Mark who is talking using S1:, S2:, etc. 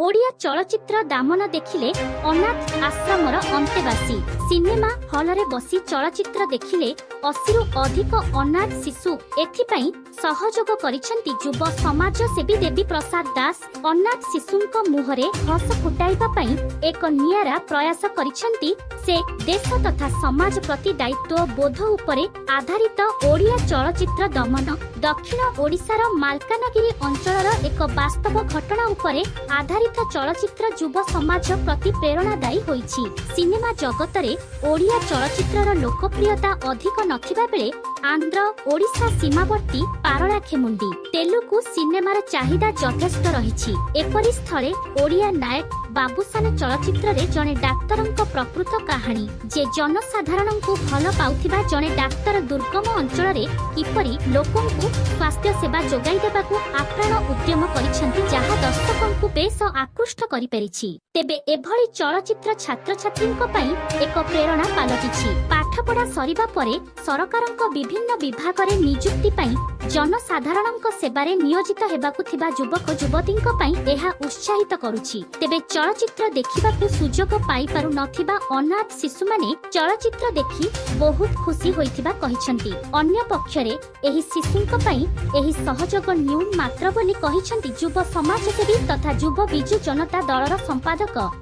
S1: ओडिया चलचित्र दामन देखिले अनाथ आश्रमर अंतेवासी सिनेमा हॉल रे बसी चलचित्र देखिले 80 रु अधिक अनाथ शिशु एथिपाई सहयोग करिसेंती युव समाज सेवी देवी प्रसाद दास अनाथ शिशुंक मुहरे हस फुटाइबा पई एक नियारा प्रयास करिसेंती। से देश तथा समाज प्रति दायित्व बोध उपरे आधारित ओडिया चलचित्र दमन दक्षिण ओडिशार मालकानगिरी अंचलर एक वास्तव घटना उपरे आधारित चलचित्र युव समाज प्रति प्रेरणादायी होईछि। सिनेमा जगत रे ओडिया चलचित्रर लोकप्रियता अधिक नथिबा बेले आंध्र ओडिशा सीमावर्ती पारଳାଖେମୁଣ୍ଡି तेलुगु सिनेमार चाहिदा यथेष्ट रहिछि। एपरि स्थले ओडिया नायक बाबूसान चलचित्र रे जने डाक्तरंक प्रकृत कहानी जे जनसाधारणंकु भल पाउथिबा जने डाक्तर दुर्गम अंचल रे किपरि लोकंकु स्वास्थ्य सेवा जोगाई देबाकु आप्राण उद्यम करिसेंती जहा दर्शकंकु बेस आकृष्ट करि परिछि। तेबे एभଳି चलचित्र छात्र छात्रींक पई एक प्रेरणा पालटिछि। पाठपढ़ा सरिबा परे सरकारंक विभिन्न विभाग रे नियुक्ति पई जनसाधारणंक सेवारे नियोजित हेबाकु थिबा युवक युवतींक पई एहा उत्साहित करूछि। तेबे चलचित्र देखिबाकु सुजोग पाई पारु नथिबा अनाथ शिशु माने चलचित्र देखि बहुत खुशी होइथिबा कहिसंती। अन्य पक्षरे एही शिशुंक पई एही सहयोग न्यून मात्र बोली कहिसंती युव समाजसेवी तथा युव बिजु जनता दलर संपादक